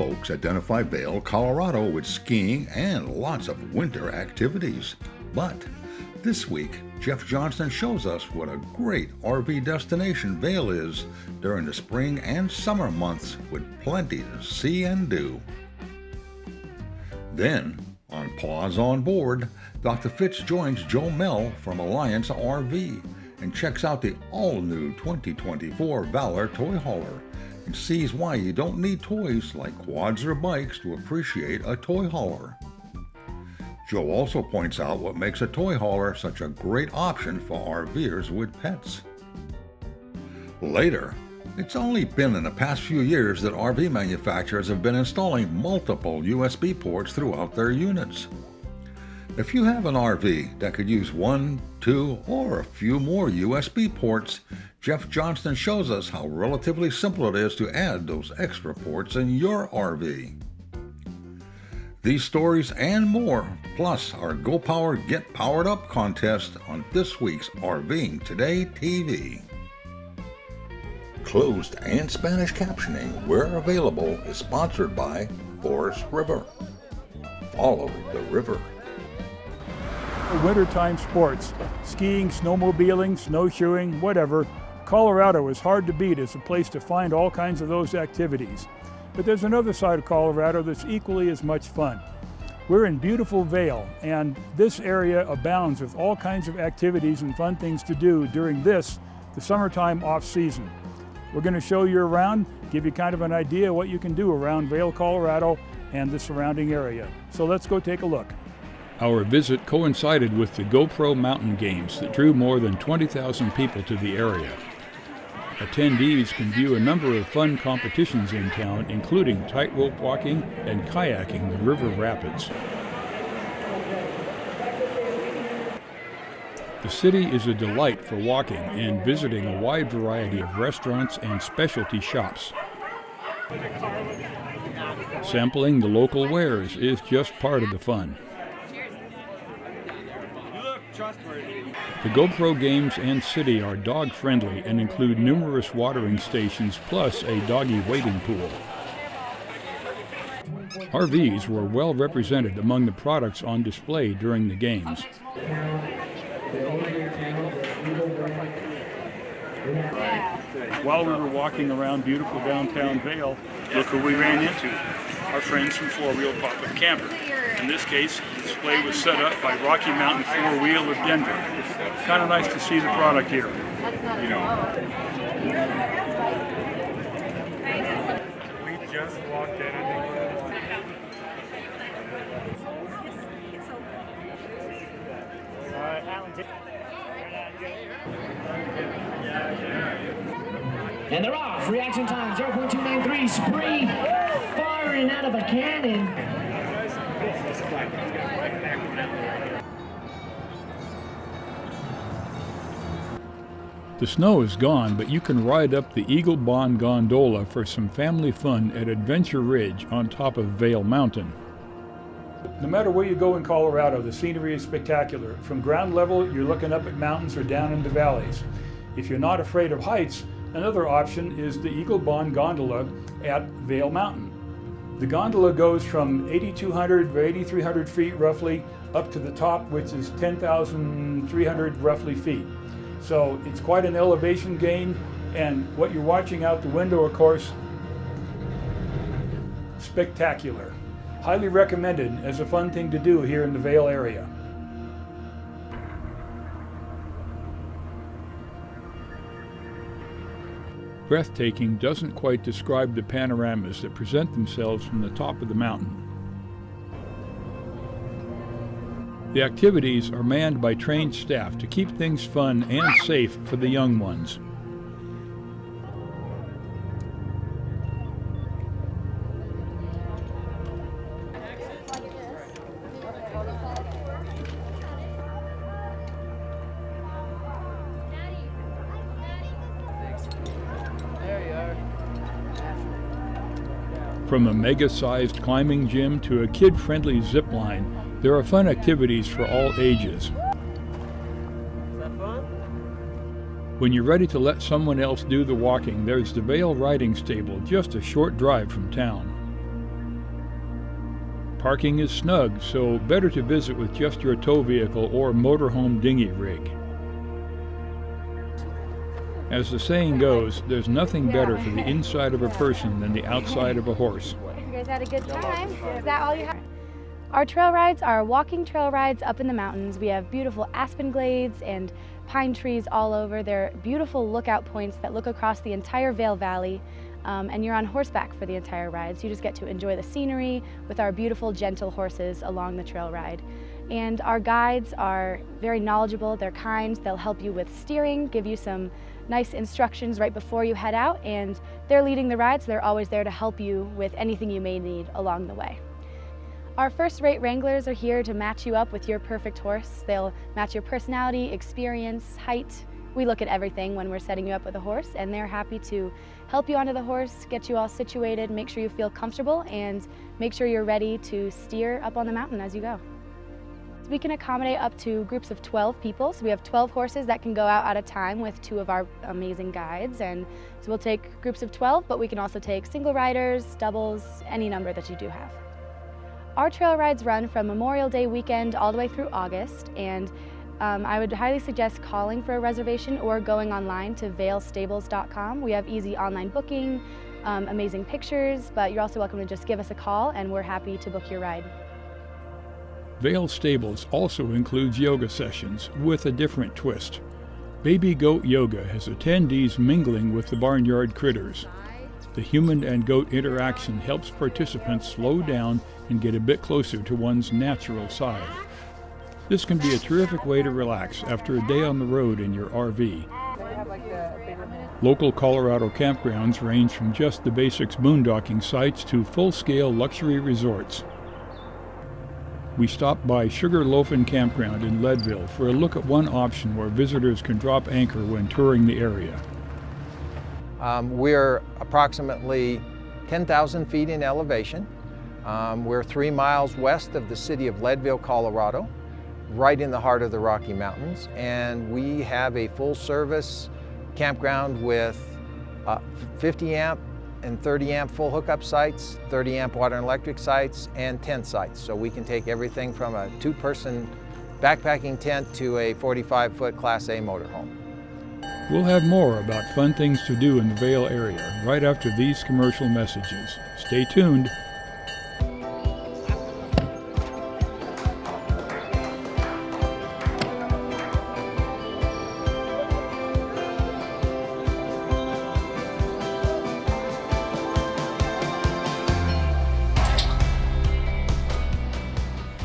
folks identify Vail, Colorado with skiing and lots of winter activities. But this week, Jeff Johnston shows us what a great RV destination Vail is during the spring and summer months with plenty to see and do. Then, on Paws on Board, Dr. Fitz joins Joe Mehl from Alliance RV and checks out the all-new 2024 Valor toy hauler and sees why you don't need toys like quads or bikes to appreciate a toy hauler. Joe also points out what makes a toy hauler such a great option for RVers with pets. Later, it's only been in the past few years that RV manufacturers have been installing multiple USB ports throughout their units. If you have an RV that could use 1, 2, or a few more USB ports, Jeff Johnston shows us how relatively simple it is to add those extra ports in your RV. These stories and more, plus our Go Power Get Powered Up contest on this week's RVing Today TV. Closed and Spanish captioning, where available, is sponsored by Forest River. Follow the river. Wintertime sports, skiing, snowmobiling, snowshoeing, whatever, Colorado is hard to beat as a place to find all kinds of those activities. But there's another side of Colorado that's equally as much fun. We're in beautiful Vail, and this area abounds with all kinds of activities and fun things to do during the summertime off-season. We're going to show you around, give you kind of an idea what you can do around Vail, Colorado, and the surrounding area. So let's go take a look. Our visit coincided with the GoPro Mountain Games that drew more than 20,000 people to the area. Attendees can view a number of fun competitions in town, including tightrope walking and kayaking the river rapids. The city is a delight for walking and visiting a wide variety of restaurants and specialty shops. Sampling the local wares is just part of the fun. The GoPro Games and City are dog-friendly and include numerous watering stations plus a doggy wading pool. RVs were well represented among the products on display during the games. While we were walking around beautiful downtown Vail, look who we ran into. Our friends from 4-Wheel Pop-Up Camper. In this case, the display was set up by Rocky Mountain 4-Wheel of Denver. Kind of nice to see the product here. We just walked in. And they're off. Reaction time 0.293. Spree firing out of a cannon. The snow is gone, but you can ride up the Eagle Bond gondola for some family fun at Adventure Ridge on top of Vail Mountain. No matter where you go in Colorado, the scenery is spectacular. From ground level, you're looking up at mountains or down into valleys. If you're not afraid of heights, another option is the Eagle Bond gondola at Vail Mountain. The gondola goes from 8,200 or 8,300 feet roughly up to the top, which is 10,300 roughly feet. So it's quite an elevation gain, and what you're watching out the window, of course, spectacular. Highly recommended as a fun thing to do here in the Vail area. Breathtaking doesn't quite describe the panoramas that present themselves from the top of the mountain. The activities are manned by trained staff to keep things fun and safe for the young ones. From a mega-sized climbing gym to a kid-friendly zip line, there are fun activities for all ages. Is that fun? When you're ready to let someone else do the walking, there's the Vail Riding Stable, just a short drive from town. Parking is snug, so better to visit with just your tow vehicle or motorhome dinghy rig. As the saying goes, there's nothing better for the inside of a person than the outside of a horse. You guys had a good time? Is that all you had? Our trail rides are walking trail rides up in the mountains. We have beautiful aspen glades and pine trees all over. They're beautiful lookout points that look across the entire Vail Valley, and you're on horseback for the entire ride, so you just get to enjoy the scenery with our beautiful, gentle horses along the trail ride. And our guides are very knowledgeable, they're kind, they'll help you with steering, give you some nice instructions right before you head out, and they're leading the ride, so they're always there to help you with anything you may need along the way. Our first-rate wranglers are here to match you up with your perfect horse. They'll match your personality, experience, height. We look at everything when we're setting you up with a horse, and they're happy to help you onto the horse, get you all situated, make sure you feel comfortable, and make sure you're ready to steer up on the mountain as you go. We can accommodate up to groups of 12 people, so we have 12 horses that can go out at a time with 2 of our amazing guides, and so we'll take groups of 12, but we can also take single riders, doubles, any number that you do have. Our trail rides run from Memorial Day weekend all the way through August, and I would highly suggest calling for a reservation or going online to vailstables.com. We have easy online booking, amazing pictures, but you're also welcome to just give us a call and we're happy to book your ride. Vail Stables also includes yoga sessions with a different twist. Baby Goat Yoga has attendees mingling with the barnyard critters. The human and goat interaction helps participants slow down and get a bit closer to one's natural side. This can be a terrific way to relax after a day on the road in your RV. Local Colorado campgrounds range from just the basics boondocking sites to full-scale luxury resorts. We stopped by Sugar Loafin' Campground in Leadville for a look at one option where visitors can drop anchor when touring the area. We're approximately 10,000 feet in elevation. We're 3 miles west of the city of Leadville, Colorado, right in the heart of the Rocky Mountains, and we have a full-service campground with 50 amp and 30 amp full hookup sites, 30 amp water and electric sites, and tent sites. So we can take everything from a 2-person backpacking tent to a 45-foot Class A motorhome. We'll have more about fun things to do in the Vail area right after these commercial messages. Stay tuned.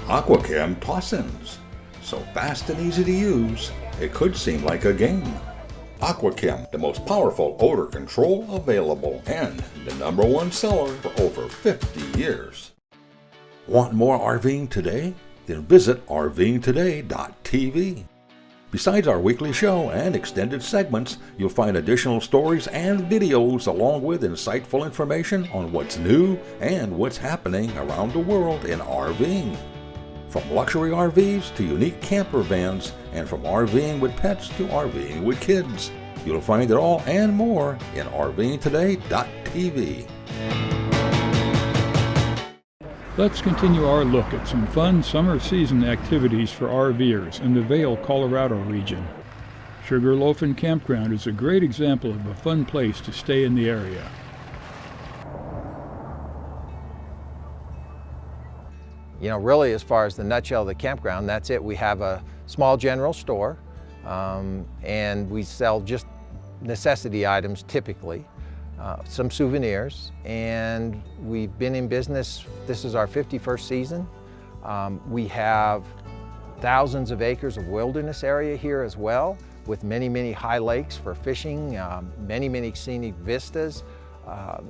Aquachem toss-ins. So fast and easy to use, it could seem like a game. Aquachem, the most powerful odor control available and the #1 seller for over 50 years. Want more RVing today? Then visit RVingtoday.tv. Besides our weekly show and extended segments, you'll find additional stories and videos along with insightful information on what's new and what's happening around the world in RVing. From luxury RVs to unique camper vans, and from RVing with pets to RVing with kids. You'll find it all and more in RVingtoday.tv. Let's continue our look at some fun summer season activities for RVers in the Vail, Colorado region. Sugar Loafin' Campground is a great example of a fun place to stay in the area. You know, really, as far as the nutshell of the campground, that's it. We have a small general store, and we sell just necessity items typically, some souvenirs, and we've been in business. This is our 51st season. We have thousands of acres of wilderness area here as well, with many, many high lakes for fishing, many, many scenic vistas.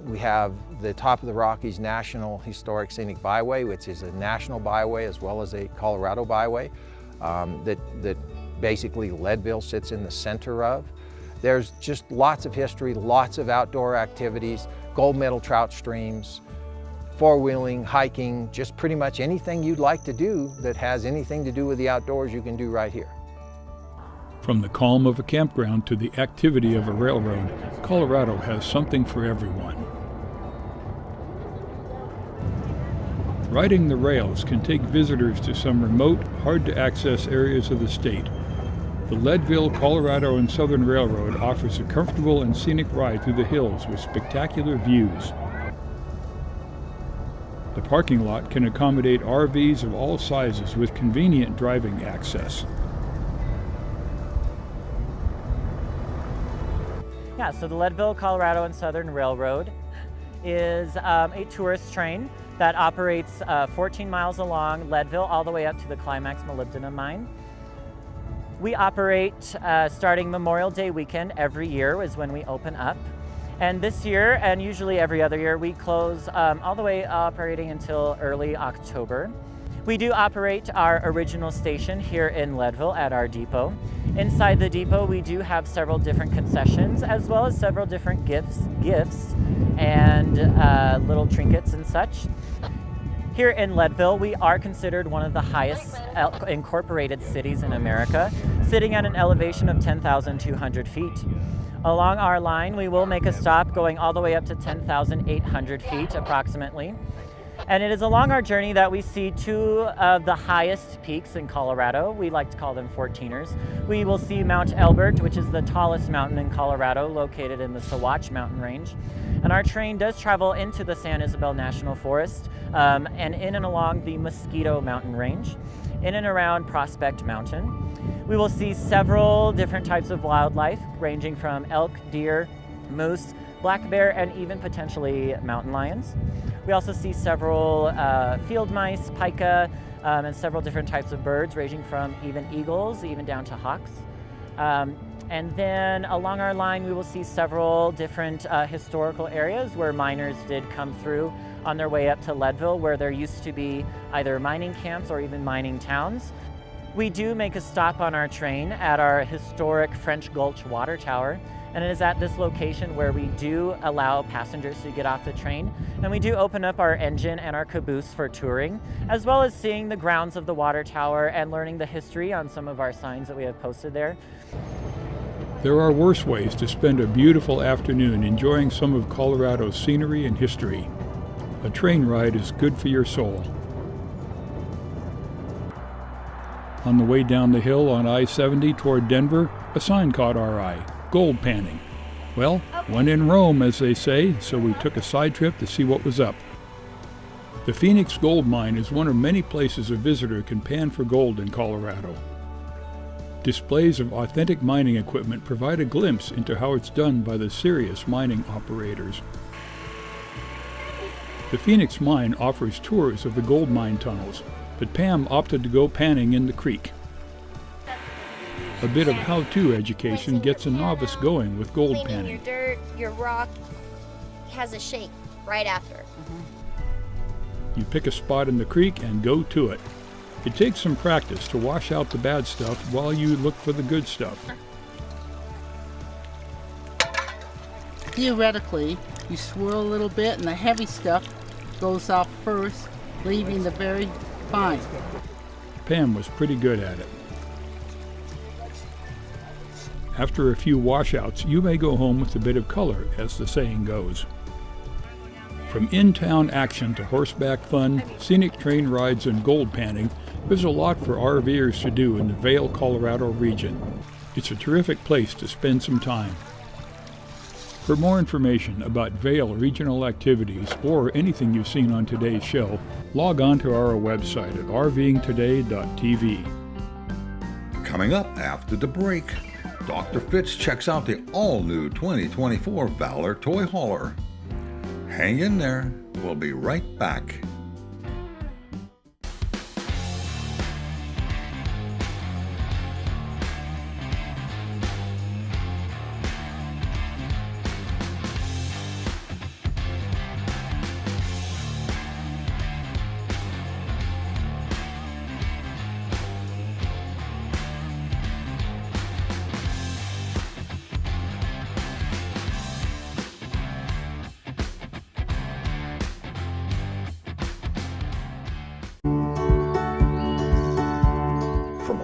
We have the top of the Rockies National Historic Scenic Byway, which is a national byway as well as a Colorado byway that basically Leadville sits in the center of. There's just lots of history, lots of outdoor activities, gold medal trout streams, four-wheeling, hiking, just pretty much anything you'd like to do that has anything to do with the outdoors you can do right here. From the calm of a campground to the activity of a railroad, Colorado has something for everyone. Riding the rails can take visitors to some remote, hard-to-access areas of the state. The Leadville, Colorado and Southern Railroad offers a comfortable and scenic ride through the hills with spectacular views. The parking lot can accommodate RVs of all sizes with convenient driving access. Yeah, so the Leadville, Colorado and Southern Railroad is a tourist train that operates 14 miles along Leadville all the way up to the Climax molybdenum mine. We operate starting Memorial Day weekend every year is when we open up. And this year, and usually every other year, we close all the way operating until early October. We do operate our original station here in Leadville at our depot. Inside the depot, we do have several different concessions as well as several different gifts and little trinkets and such. Here in Leadville, we are considered one of the highest incorporated cities in America, sitting at an elevation of 10,200 feet. Along our line, we will make a stop going all the way up to 10,800 feet approximately. And it is along our journey that we see two of the highest peaks in Colorado. We like to call them 14ers. We will see Mount Elbert, which is the tallest mountain in Colorado, located in the Sawatch mountain range. And our train does travel into the San Isabel National Forest and in and along the Mosquito mountain range, in and around Prospect Mountain. We will see several different types of wildlife, ranging from elk, deer, moose, black bear, and even potentially mountain lions. We also see several field mice, pika, and several different types of birds, ranging from even eagles, even down to hawks. And then along our line, we will see several different historical areas where miners did come through on their way up to Leadville, where there used to be either mining camps or even mining towns. We do make a stop on our train at our historic French Gulch water tower, and it is at this location where we do allow passengers to get off the train, and we do open up our engine and our caboose for touring, as well as seeing the grounds of the water tower and learning the history on some of our signs that we have posted there. There are worse ways to spend a beautiful afternoon enjoying some of Colorado's scenery and history. A train ride is good for your soul. On the way down the hill on I-70 toward Denver, a sign caught our eye, gold panning. Well, when in Rome, as they say, so we took a side trip to see what was up. The Phoenix Gold Mine is one of many places a visitor can pan for gold in Colorado. Displays of authentic mining equipment provide a glimpse into how it's done by the serious mining operators. The Phoenix Mine offers tours of the gold mine tunnels, but Pam opted to go panning in the creek. A bit of how-to education gets a novice going with gold panning. Your dirt, your rock has a shake right after. You pick a spot in the creek and go to it. It takes some practice to wash out the bad stuff while you look for the good stuff. Theoretically, you swirl a little bit and the heavy stuff goes off first, leaving the very fine. Pam was pretty good at it. After a few washouts, you may go home with a bit of color, as the saying goes. From in-town action to horseback fun, scenic train rides, and gold panning, there's a lot for RVers to do in the Vail, Colorado region. It's a terrific place to spend some time. For more information about Vail regional activities or anything you've seen on today's show, log on to our website at rvingtoday.tv. Coming up after the break, Dr. Fitz checks out the all-new 2024 Valor toy hauler. Hang in there. We'll be right back.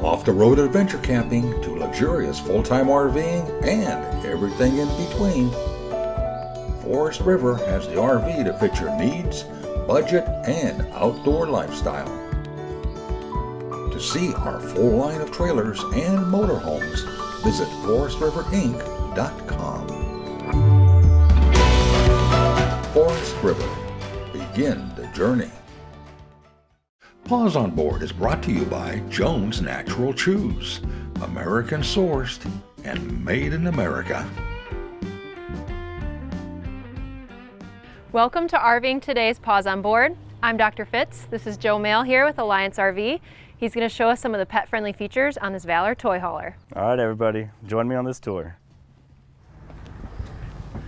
Off-the-road adventure camping to luxurious full-time RVing and everything in between, Forest River has the RV to fit your needs, budget, and outdoor lifestyle. To see our full line of trailers and motorhomes, visit ForestRiverInc.com. Forest River. Begin the journey. Paws on Board is brought to you by Jones Natural Chews, American sourced and made in America. Welcome to RVing Today's Paws on Board. I'm Dr. Fitz. This is Joe Mehl here with Alliance RV. He's going to show us some of the pet-friendly features on this Valor toy hauler. All right, everybody, join me on this tour.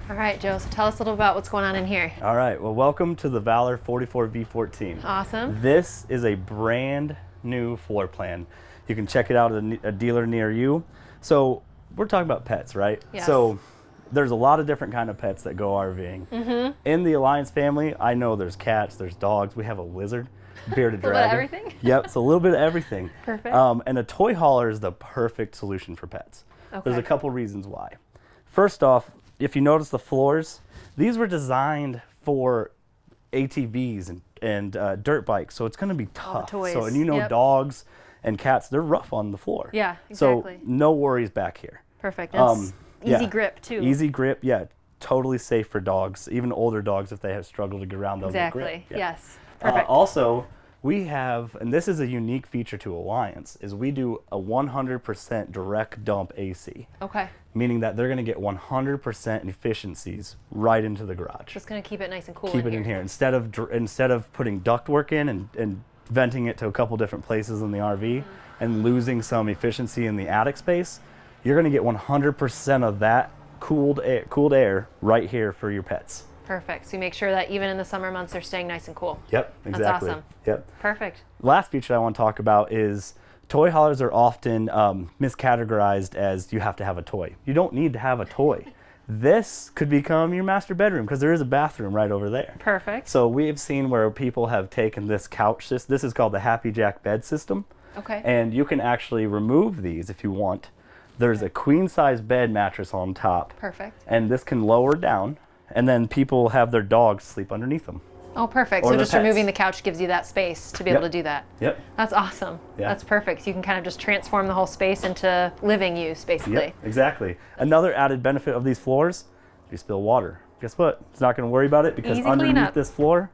All right, Joe, so tell us a little about what's going on in here. All right, well, welcome to the Valor 44 V14. Awesome. This is a brand new floor plan. You can check it out at a dealer near you. So we're talking about pets, right? Yes. So there's a lot of different kind of pets that go RVing. Mm-hmm. In the Alliance family, I know there's cats, there's dogs, we have a lizard, bearded a little dragon. bit of everything? Yep, it's a little bit of everything. Perfect. And a toy hauler is the perfect solution for pets. Okay. There's a couple reasons why. First off, if you notice the floors, these were designed for ATVs and dirt bikes, so it's going to be tough. toys. So, and you know, Yep. dogs and cats, they're rough on the floor. Yeah, exactly. So no worries back here. Perfect. That's easy grip too. Easy grip, yeah. Totally safe for dogs, even older dogs if they have struggled to get around those. Exactly. Yeah. Yes. Perfect. Also, we have, and this is a unique feature to Alliance, is we do a 100% direct dump AC. Okay. Meaning that they're going to get 100% efficiencies right into the garage. Just going to keep it nice and cool. Keep it in here instead of putting ductwork in and venting it to a couple different places in the RV and losing some efficiency in the attic space. You're going to get 100% of that cooled air right here for your pets. Perfect. So you make sure that even in the summer months they're staying nice and cool. Yep, exactly. That's awesome. Yep. Perfect. Last feature I want to talk about is toy haulers are often miscategorized as you have to have a toy. You don't need to have a toy. This could become your master bedroom because there is a bathroom right over there. Perfect. So we have seen where people have taken this couch, this is called the Happy Jack bed system. Okay. And you can actually remove these if you want. There's a queen size bed mattress on top. Perfect. And this can lower down, and then people have their dogs sleep underneath them. Oh, perfect. Or So their just pets. removing the couch gives you that space to be able to do that. Yep. That's awesome. Yeah. That's perfect. So you can kind of just transform the whole space into living use, basically. Yep, exactly. Another added benefit of these floors, if you spill water, guess what? It's not going to worry about it because Easy underneath cleanup. this floor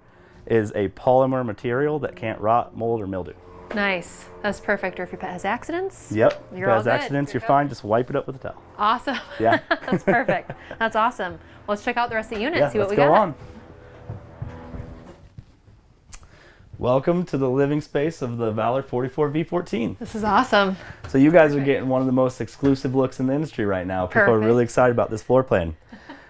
is a polymer material that can't rot, mold, or mildew. Nice. That's perfect. Or if your pet has accidents. Yep. You're if it all has good. accidents, you're fine. Just wipe it up with a towel. Awesome. Yeah. That's perfect. That's awesome. Well, let's check out the rest of the unit Yeah, and see what let's we go got. on. Welcome to the living space of the Valor 44 V14. This is awesome. So you guys are getting one of the most exclusive looks in the industry right now. People are Perfect. really excited about this floor plan.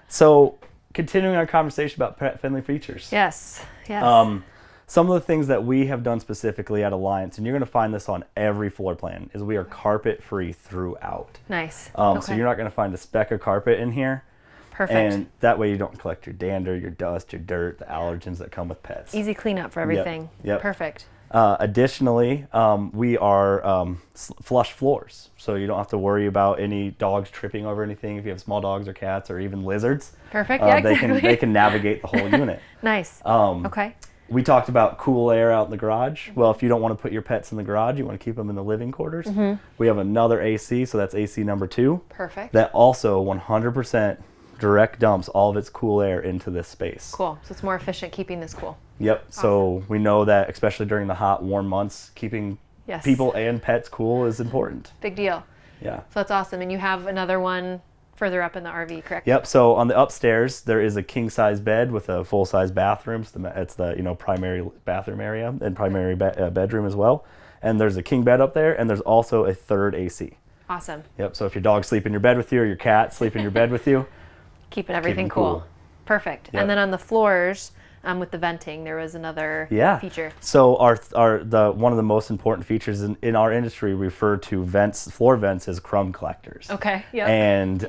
So continuing our conversation about pet-friendly features. Yes. Yes. Some of the things that we have done specifically at Alliance, and you're going to find this on every floor plan, is we are carpet-free throughout. Nice. So Okay. you're not going to find a speck of carpet in here. Perfect. And that way you don't collect your dander, your dust, your dirt, the allergens that come with pets. Easy cleanup for everything. Yep. Perfect. Additionally, we are flush floors, so you don't have to worry about any dogs tripping over anything if you have small dogs or cats or even lizards. Perfect. Yeah, exactly. They can navigate the whole unit. Nice. Okay. We talked about cool air out in the garage. Well, if you don't want to put your pets in the garage, you want to keep them in the living quarters. Mhm. We have another AC, so that's AC number 2. Perfect. That also 100% direct dumps all of its cool air into this space. Cool. So it's more efficient keeping this cool. Yep. So we know that especially during the hot, warm months, keeping Yes. people and pets cool is important. Big deal. Yeah. So that's awesome. And you have another one further up in the RV, correct? Yep. So on the upstairs, there is a king size bed with a full size bathroom. So it's the primary bathroom area and primary bedroom as well. And there's a king bed up there, and there's also a third AC. Awesome. Yep. So if your dog sleep in your bed with you, or your cat sleep in your bed with you, Keeping everything Keeping cool. cool. Perfect. Yep. And then on the floors, with the venting, there was another feature. So one of the most important features in our industry refer to floor vents as crumb collectors. Okay. Yep. And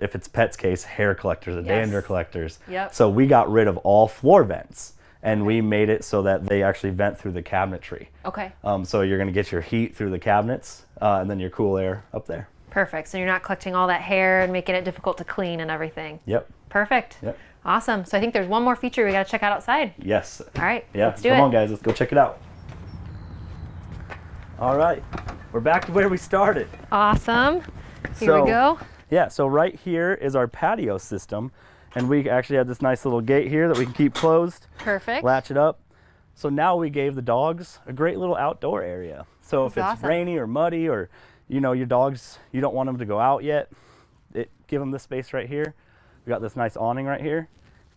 if it's pet's case, hair collectors and dander collectors. Yep. So we got rid of all floor vents, and we made it so that they actually vent through the cabinetry. Okay. So you're going to get your heat through the cabinets, and then your cool air up there. Perfect. So you're not collecting all that hair and making it difficult to clean and everything. Yep. Perfect. Yep. Awesome. So I think there's one more feature we got to check out outside. Yes. All right. Yeah. Let's do it. Come on, guys. Let's go check it out. All right. We're back to where we started. Awesome. Here we go. Yeah. So right here is our patio system, and we actually have this nice little gate here that we can keep closed. Perfect. Latch it up. So now we gave the dogs a great little outdoor area. So if it's awesome. rainy or muddy, or you know your dogs, you don't want them to go out yet, give them this space right here. We got this nice awning right here.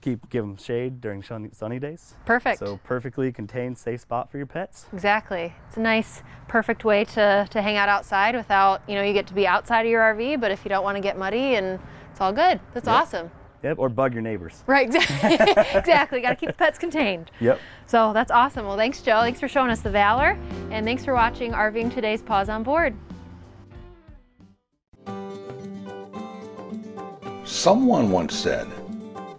Give them shade during sunny days. Perfect. So perfectly contained, safe spot for your pets. Exactly. It's a nice, perfect way to hang out outside without, you know, you get to be outside of your RV, but if you don't want to get muddy, and it's all good. That's awesome. Yep, or bug your neighbors. Right, exactly. Got to keep the pets contained. Yep. So that's awesome. Well, thanks, Joe. Thanks for showing us the Valor, and thanks for watching RVing Today's Paws on Board. Someone once said,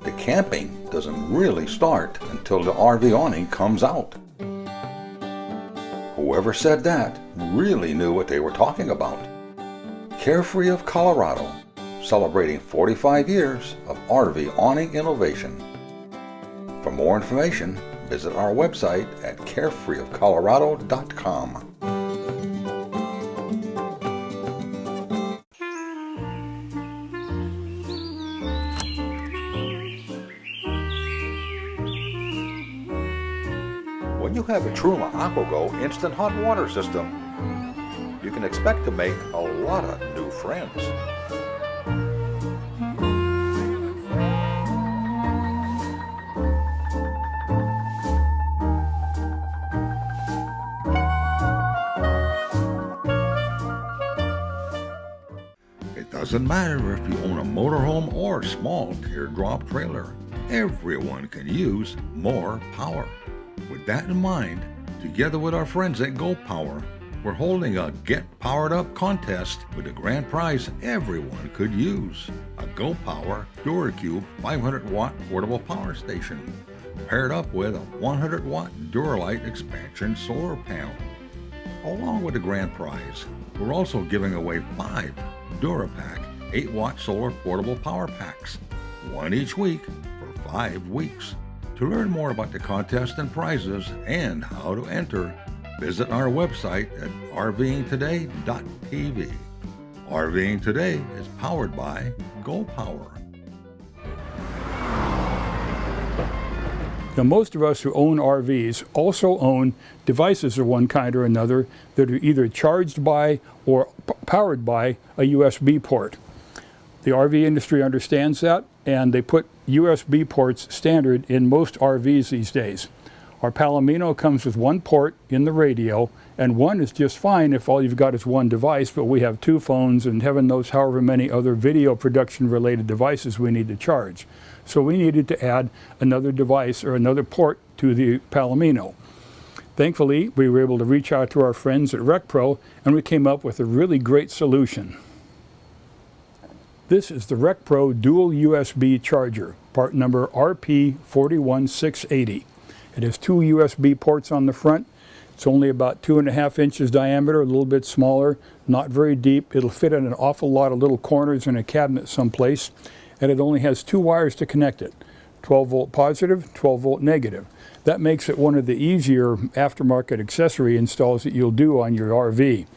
the camping doesn't really start until the RV awning comes out. Whoever said that really knew what they were talking about. Carefree of Colorado, celebrating 45 years of RV awning innovation. For more information, visit our website at carefreeofcolorado.com. When you have a Truma AquaGo instant hot water system, you can expect to make a lot of new friends. It doesn't matter if you own a motorhome or small teardrop trailer, everyone can use more power. With that in mind, together with our friends at Go Power, we're holding a Get Powered Up contest with a grand prize everyone could use. A Go Power DuraCube 500 watt portable power station, paired up with a 100 watt Duralite expansion solar panel. Along with the grand prize, we're also giving away 5 DuraPack 8 watt solar portable power packs, one each week for 5 weeks. To learn more about the contest and prizes and how to enter, visit our website at rvingtoday.tv. RVing Today is powered by Go Power. Now, most of us who own RVs also own devices of one kind or another that are either charged by or powered by a USB port. The RV industry understands that, and they put USB ports standard in most RVs these days. Our Palomino comes with one port in the radio, and one is just fine if all you've got is one device, but we have 2 phones and heaven knows however many other video production related devices we need to charge. So we needed to add another device or another port to the Palomino. Thankfully, we were able to reach out to our friends at RecPro, and we came up with a really great solution. This is the RecPro dual USB charger, part number RP41680. It has 2 USB ports on the front. It's only about 2.5 inches diameter, a little bit smaller, not very deep. It'll fit in an awful lot of little corners in a cabinet someplace, and it only has 2 wires to connect it, 12 volt positive, 12 volt negative. That makes it one of the easier aftermarket accessory installs that you'll do on your RV.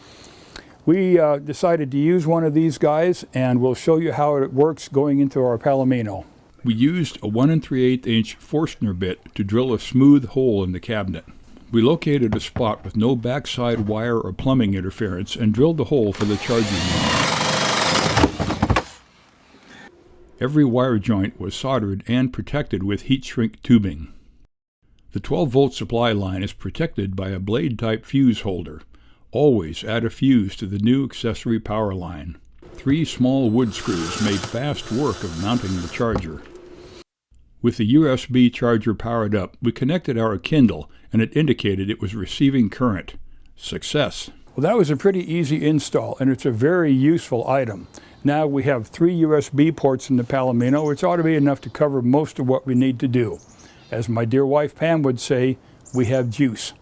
We decided to use one of these guys, and we'll show you how it works going into our Palomino. We used a 1 3/8 inch Forstner bit to drill a smooth hole in the cabinet. We located a spot with no backside wire or plumbing interference and drilled the hole for the charging unit. Every wire joint was soldered and protected with heat shrink tubing. The 12 volt supply line is protected by a blade type fuse holder. Always add a fuse to the new accessory power line. 3 small wood screws made fast work of mounting the charger. With the USB charger powered up, we connected our Kindle, and it indicated it was receiving current. Success. Well, that was a pretty easy install, and it's a very useful item. Now we have 3 USB ports in the Palomino, which ought to be enough to cover most of what we need to do. As my dear wife Pam would say, we have juice.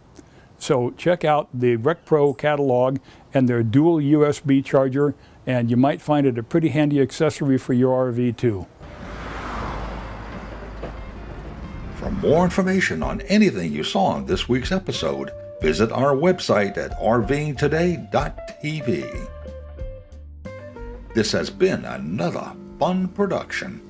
So check out the RecPro catalog and their dual USB charger, and you might find it a pretty handy accessory for your RV too. more information on anything you saw on this week's episode, visit our website at rvingtoday.tv. This has been another fun production.